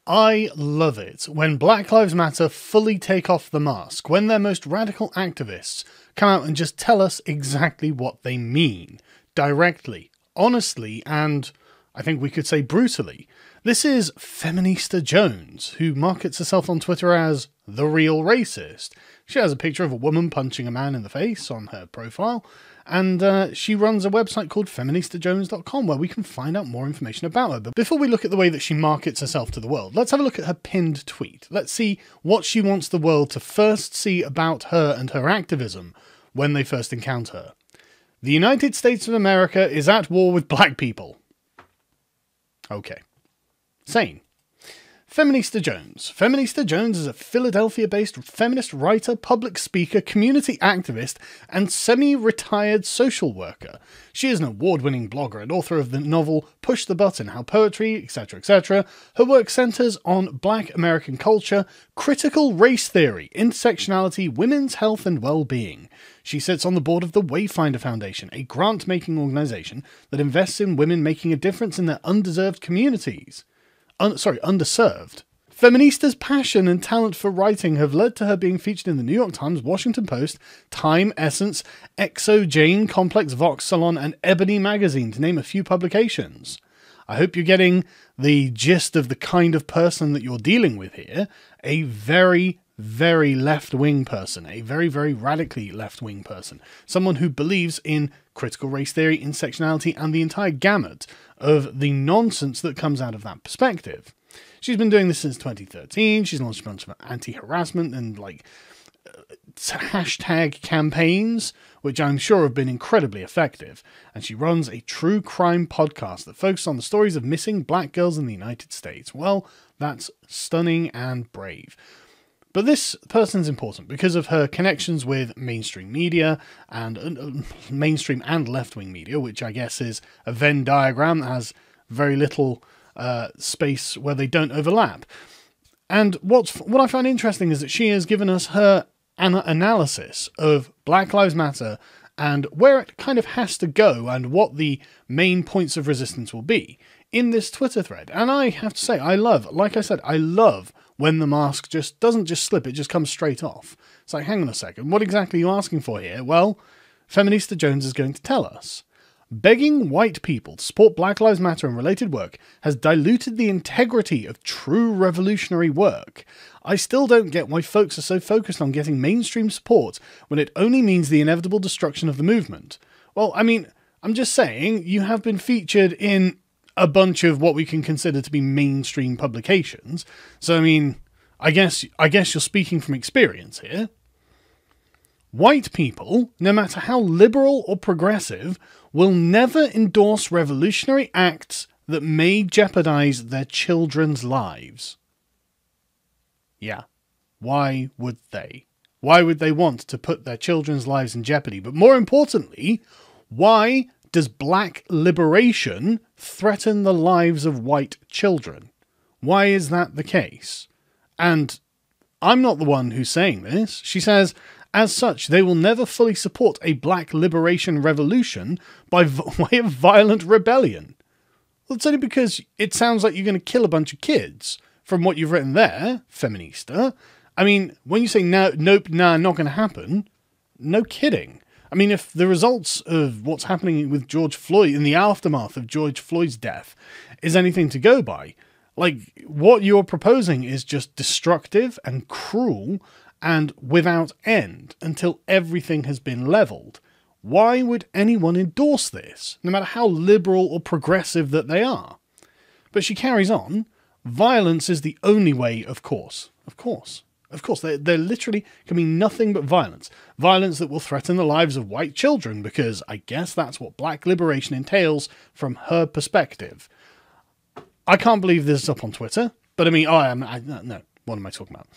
I love it when Black Lives Matter fully take off the mask, when their most radical activists come out and just tell us exactly what they mean, directly, honestly, and I think we could say brutally. This is Feminista Jones, who markets herself on Twitter as the real racist. She has a picture of a woman punching a man in the face on her profile, and she runs a website called feministajones.com where we can find out more information about her. But before we look at the way that she markets herself to the world, let's have a look at her pinned tweet. Let's see what she wants the world to first see about her and her activism when they first encounter her. The United States of America is at war with black people. Okay. Sane. Feminista Jones. Feminista Jones is a Philadelphia-based feminist writer, public speaker, community activist, and semi-retired social worker. She is an award-winning blogger and author of the novel Push the Button, How Poetry, etc., etc. Her work centers on Black American culture, critical race theory, intersectionality, women's health and well-being. She sits on the board of the Wayfinder Foundation, a grant-making organization that invests in women making a difference in their underserved communities. Underserved. Feminista's passion and talent for writing have led to her being featured in the New York Times, Washington Post, Time, Essence, Exo, Jane, Complex, Vox, Salon, and Ebony magazine, to name a few publications. I hope you're getting the gist of the kind of person that you're dealing with here. A very, very left-wing person. A very, very radically left-wing person. Someone who believes in critical race theory, intersectionality, and the entire gamut of the nonsense that comes out of that perspective. She's been doing this since 2013. She's launched a bunch of anti-harassment and hashtag campaigns, which I'm sure have been incredibly effective. And she runs a true crime podcast that focuses on the stories of missing black girls in the United States. Well, that's stunning and brave. But this person's important because of her connections with mainstream media and mainstream and left-wing media, which I guess is a Venn diagram that has very little space where they don't overlap. And what I find interesting is that she has given us her analysis of Black Lives Matter and where it kind of has to go and what the main points of resistance will be in this Twitter thread. And I have to say, I love when the mask doesn't just slip, it just comes straight off. It's like, hang on a second, what exactly are you asking for here? Well, Feminista Jones is going to tell us. Begging white people to support Black Lives Matter and related work has diluted the integrity of true revolutionary work. I still don't get why folks are so focused on getting mainstream support when it only means the inevitable destruction of the movement. Well, I mean, I'm just saying, you have been featured in a bunch of what we can consider to be mainstream publications. So, I mean, I guess you're speaking from experience here. White people, no matter how liberal or progressive, will never endorse revolutionary acts that may jeopardize their children's lives. Yeah, why would they? Why would they want to put their children's lives in jeopardy? But more importantly, why does black liberation threaten the lives of white children? Why is that the case? And I'm not the one who's saying this. She says, as such, they will never fully support a black liberation revolution by way of violent rebellion. Well, it's only because it sounds like you're going to kill a bunch of kids from what you've written there, Feminista. I mean, when you say nope, not going to happen, no kidding. I mean, if the results of what's happening with George Floyd, in the aftermath of George Floyd's death, is anything to go by, like, what you're proposing is just destructive and cruel and without end until everything has been leveled. Why would anyone endorse this, no matter how liberal or progressive that they are? But she carries on, violence is the only way, of course. Of course, there literally can be nothing but violence. Violence that will threaten the lives of white children, because I guess that's what black liberation entails from her perspective. I can't believe this is up on Twitter, but I mean, no, what am I talking about?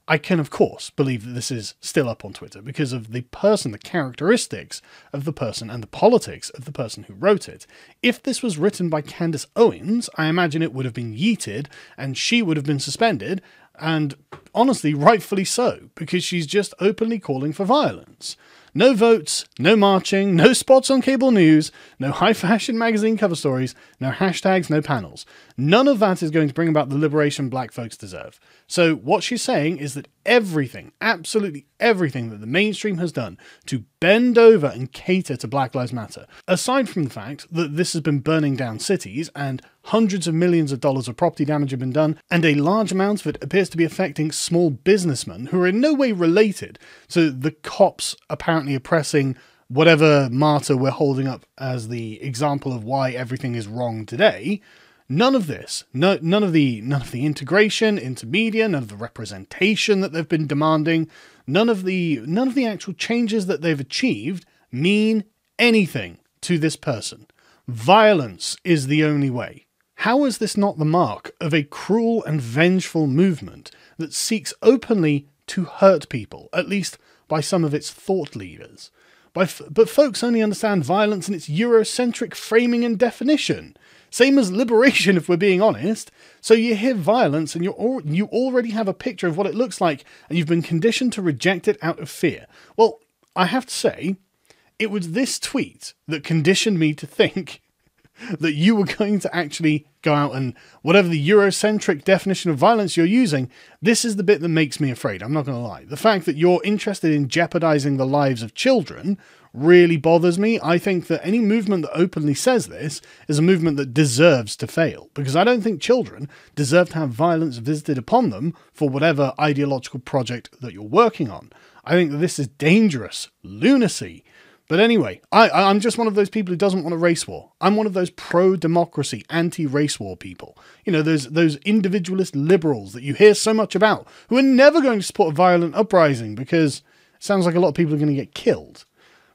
I can, of course, believe that this is still up on Twitter because of the person, the characteristics of the person, and the politics of the person who wrote it. If this was written by Candace Owens, I imagine it would have been yeeted, and she would have been suspended, and honestly, rightfully so, because she's just openly calling for violence. No votes, no marching, no spots on cable news, no high-fashion magazine cover stories, no hashtags, no panels. None of that is going to bring about the liberation black folks deserve. So what she's saying is that everything, absolutely everything that the mainstream has done to bend over and cater to Black Lives Matter, aside from the fact that this has been burning down cities and hundreds of millions of dollars of property damage have been done, and a large amount of it appears to be affecting small businessmen who are in no way related to the cops apparently oppressing whatever martyr we're holding up as the example of why everything is wrong today. None of this, none of the integration into media, none of the representation that they've been demanding, none of the actual changes that they've achieved mean anything to this person. Violence is the only way. How is this not the mark of a cruel and vengeful movement that seeks openly to hurt people, at least by some of its thought leaders? But folks only understand violence in its Eurocentric framing and definition. Same as liberation, if we're being honest. So you hear violence and you already have a picture of what it looks like, and you've been conditioned to reject it out of fear. Well, I have to say, it was this tweet that conditioned me to think that you were going to actually go out and, whatever the Eurocentric definition of violence you're using, this is the bit that makes me afraid, I'm not going to lie. The fact that you're interested in jeopardizing the lives of children really bothers me. I think that any movement that openly says this is a movement that deserves to fail, because I don't think children deserve to have violence visited upon them for whatever ideological project that you're working on. I think that this is dangerous lunacy. But anyway, I'm just one of those people who doesn't want a race war. I'm one of those pro-democracy, anti-race war people. You know, those individualist liberals that you hear so much about, who are never going to support a violent uprising because it sounds like a lot of people are going to get killed.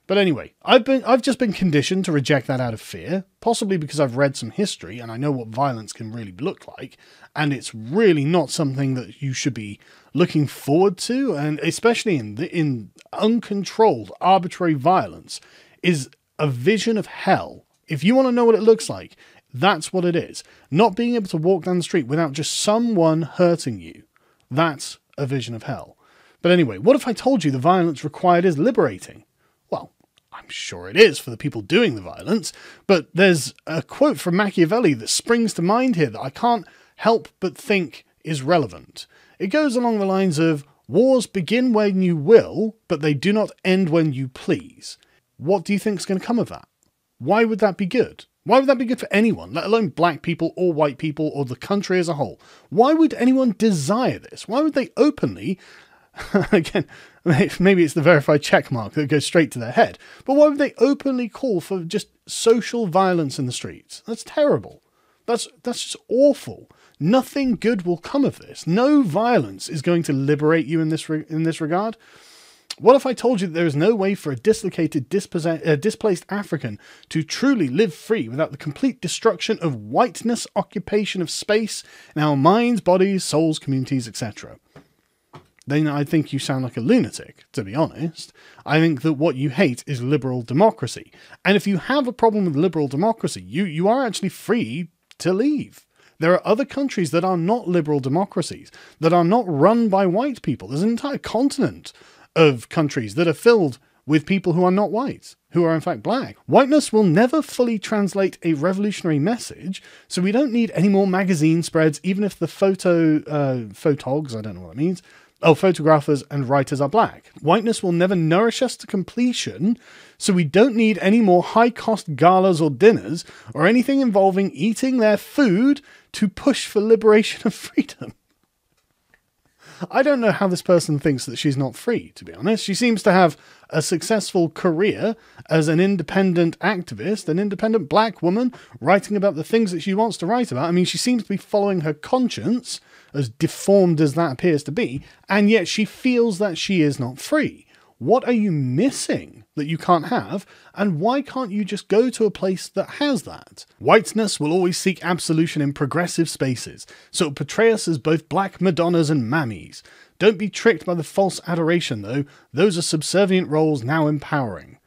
But anyway, I've just been conditioned to reject that out of fear, possibly because I've read some history and I know what violence can really look like, and it's really not something that you should be looking forward to, and especially in uncontrolled, arbitrary violence is a vision of hell. If you want to know what it looks like, that's what it is. Not being able to walk down the street without just someone hurting you. That's a vision of hell. But anyway, what if I told you the violence required is liberating? Well, I'm sure it is for the people doing the violence, but there's a quote from Machiavelli that springs to mind here that I can't help but think is relevant. It goes along the lines of, wars begin when you will, but they do not end when you please. What do you think is going to come of that? Why would that be good? Why would that be good for anyone, let alone black people or white people or the country as a whole? Why would anyone desire this? Why would they openly... Again, maybe it's the verified check mark that goes straight to their head. But why would they openly call for just social violence in the streets? That's terrible. That's just awful. Nothing good will come of this. No violence is going to liberate you in this regard. What if I told you that there is no way for a dislocated, displaced African to truly live free without the complete destruction of whiteness, occupation of space in our minds, bodies, souls, communities, etc.? Then I think you sound like a lunatic, to be honest. I think that what you hate is liberal democracy. And if you have a problem with liberal democracy, you are actually free to leave. There are other countries that are not liberal democracies, that are not run by white people. There's an entire continent of countries that are filled with people who are not white, who are in fact black. Whiteness will never fully translate a revolutionary message, so we don't need any more magazine spreads, even if the photogs, I don't know what that means, photographers and writers are black. Whiteness will never nourish us to completion, so we don't need any more high-cost galas or dinners, or anything involving eating their food to push for liberation of freedom. I don't know how this person thinks that she's not free, to be honest. She seems to have a successful career as an independent activist, an independent black woman, writing about the things that she wants to write about. I mean, she seems to be following her conscience, as deformed as that appears to be, and yet she feels that she is not free. What are you missing that you can't have, and why can't you just go to a place that has that? Whiteness will always seek absolution in progressive spaces, so it'll portray us as both black Madonnas and mammies. Don't be tricked by the false adoration, though. Those are subservient roles now empowering.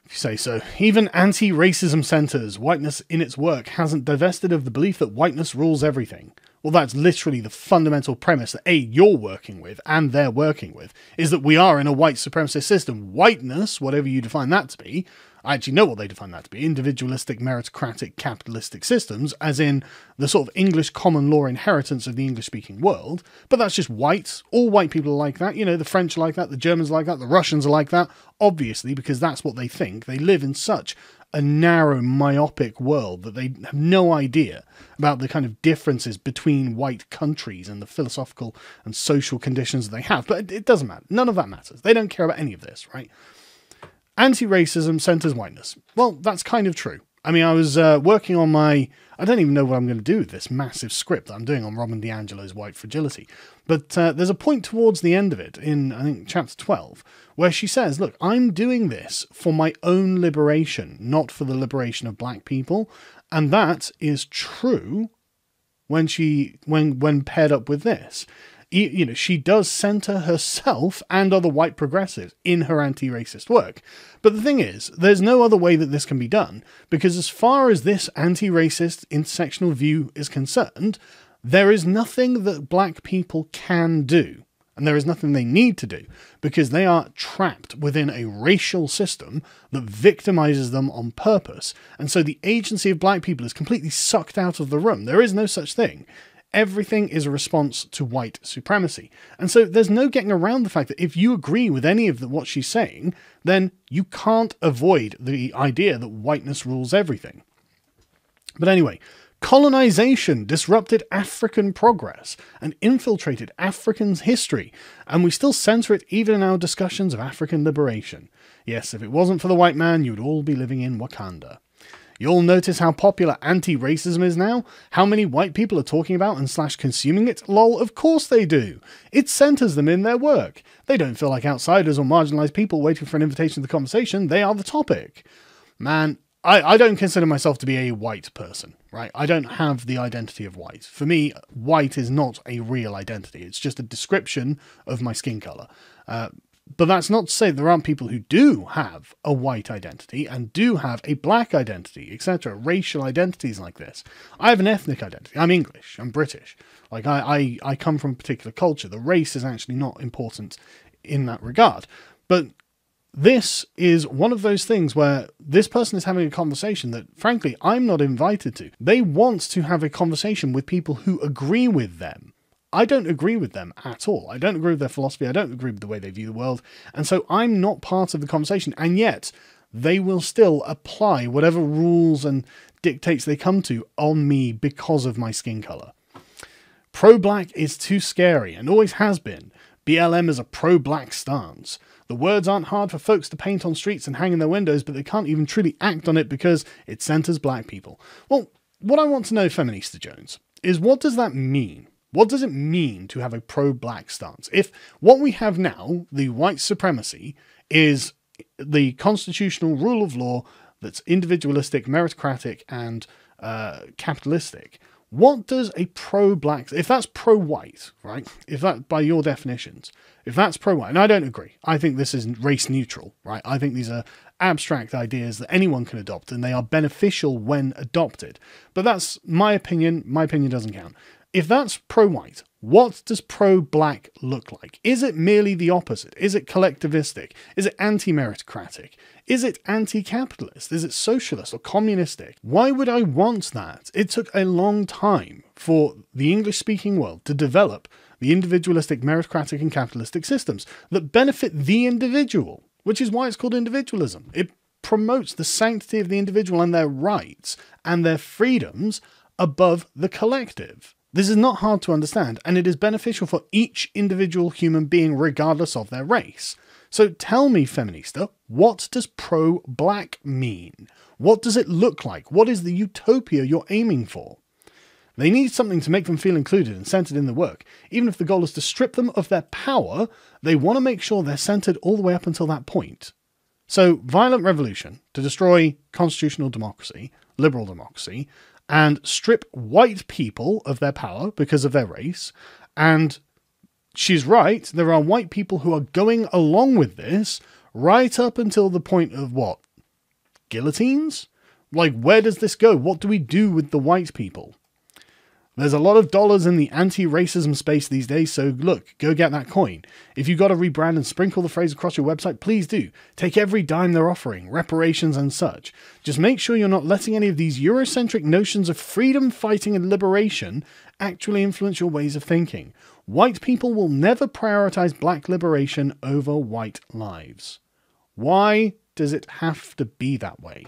If you say so. Even anti-racism centres, whiteness in its work hasn't divested of the belief that whiteness rules everything. Well, that's literally the fundamental premise that you're working with and they're working with, is that we are in a white supremacist system. Whiteness, whatever you define that to be, I actually know what they define that to be, individualistic, meritocratic, capitalistic systems, as in the sort of English common law inheritance of the English-speaking world. But that's just white. All white people are like that. You know, the French are like that, the Germans are like that, the Russians are like that, obviously, because that's what they think. They live in such a narrow, myopic world that they have no idea about the kind of differences between white countries and the philosophical and social conditions that they have. But it doesn't matter. None of that matters. They don't care about any of this, right? Anti-racism centers whiteness. Well, that's kind of true. I mean, I was working on I don't even know what I'm going to do with this massive script that I'm doing on Robin DiAngelo's white fragility. But there's a point towards the end of it in, I think, chapter 12, where she says, look, I'm doing this for my own liberation, not for the liberation of black people. And that is true when paired up with this. You know, she does center herself and other white progressives in her anti-racist work. But the thing is, there's no other way that this can be done, because as far as this anti-racist intersectional view is concerned, there is nothing that black people can do, and there is nothing they need to do, because they are trapped within a racial system that victimizes them on purpose. And so the agency of black people is completely sucked out of the room. There is no such thing. Everything is a response to white supremacy. And so there's no getting around the fact that if you agree with any of what she's saying, then you can't avoid the idea that whiteness rules everything. But anyway, colonization disrupted African progress and infiltrated Africans' history, and we still center it even in our discussions of African liberation. Yes, if it wasn't for the white man, you'd all be living in Wakanda. You'll notice how popular anti-racism is now? How many white people are talking about and / consuming it? Lol, of course they do. It centers them in their work. They don't feel like outsiders or marginalized people waiting for an invitation to the conversation. They are the topic. Man, I don't consider myself to be a white person, right? I don't have the identity of white. For me, white is not a real identity. It's just a description of my skin color. But that's not to say there aren't people who do have a white identity and do have a black identity, etc. Racial identities like this. I have an ethnic identity. I'm English. I'm British. Like I come from a particular culture. The race is actually not important in that regard. But this is one of those things where this person is having a conversation that, frankly, I'm not invited to. They want to have a conversation with people who agree with them. I don't agree with them at all. I don't agree with their philosophy. I don't agree with the way they view the world. And so I'm not part of the conversation. And yet they will still apply whatever rules and dictates they come to on me because of my skin color. Pro-black is too scary and always has been. BLM is a pro-black stance. The words aren't hard for folks to paint on streets and hang in their windows, but they can't even truly act on it because it centers black people. Well, what I want to know, Feminista Jones, is what does that mean? What does it mean to have a pro-black stance? If what we have now, the white supremacy, is the constitutional rule of law that's individualistic, meritocratic, and capitalistic, what does a pro-black, if that's pro-white, right? If that, by your definitions, if that's pro-white, and I don't agree, I think this is race neutral, right? I think these are abstract ideas that anyone can adopt, and they are beneficial when adopted. But that's my opinion. My opinion doesn't count. If that's pro-white, what does pro-black look like? Is it merely the opposite? Is it collectivistic? Is it anti-meritocratic? Is it anti-capitalist? Is it socialist or communistic? Why would I want that? It took a long time for the English-speaking world to develop the individualistic, meritocratic, and capitalistic systems that benefit the individual, which is why it's called individualism. It promotes the sanctity of the individual and their rights and their freedoms above the collective. This is not hard to understand, and it is beneficial for each individual human being regardless of their race. So tell me, Feminista, what does pro-black mean? What does it look like? What is the utopia you're aiming for? They need something to make them feel included and centered in the work. Even if the goal is to strip them of their power, they want to make sure they're centered all the way up until that point. So violent revolution to destroy constitutional democracy, liberal democracy, and strip white people of their power because of their race. And she's right, there are white people who are going along with this right up until the point of what? Guillotines? Like, where does this go? What do we do with the white people? There's a lot of dollars in the anti-racism space these days, so look, go get that coin. If you've got to rebrand and sprinkle the phrase across your website, please do. Take every dime they're offering, reparations and such. Just make sure you're not letting any of these Eurocentric notions of freedom, fighting and liberation actually influence your ways of thinking. White people will never prioritize black liberation over white lives. Why does it have to be that way?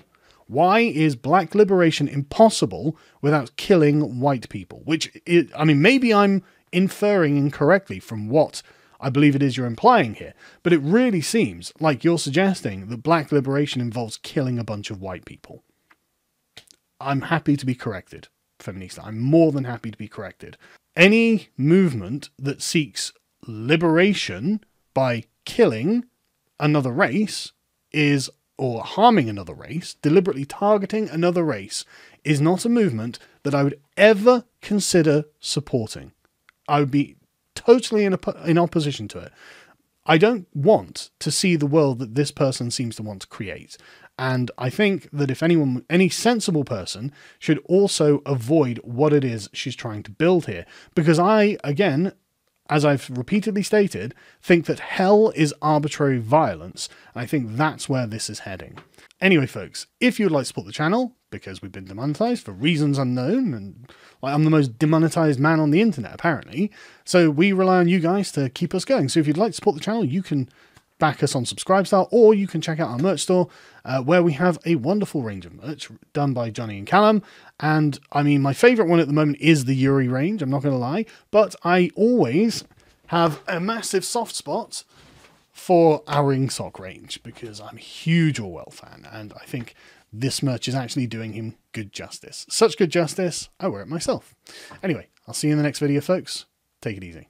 Why is black liberation impossible without killing white people? Which, I mean, maybe I'm inferring incorrectly from what I believe it is you're implying here, but it really seems like you're suggesting that black liberation involves killing a bunch of white people. I'm happy to be corrected, Feminista. I'm more than happy to be corrected. Any movement that seeks liberation by killing another race or harming another race, deliberately targeting another race, is not a movement that I would ever consider supporting. I would be totally in opposition to it. I don't want to see the world that this person seems to want to create. And I think that if any sensible person should also avoid what it is she's trying to build here. Because I, again, as I've repeatedly stated, think that hell is arbitrary violence. And I think that's where this is heading. Anyway, folks, if you would like to support the channel, because we've been demonetized for reasons unknown, and I'm the most demonetized man on the internet, apparently, so we rely on you guys to keep us going. So if you'd like to support the channel, you can back us on Subscribestar, or you can check out our merch store, where we have a wonderful range of merch done by Johnny and Callum. And I mean, my favorite one at the moment is the Yuri range, I'm not going to lie, but I always have a massive soft spot for our Ring Sock range, because I'm a huge Orwell fan, and I think this merch is actually doing him good justice. Such good justice, I wear it myself. Anyway, I'll see you in the next video, folks. Take it easy.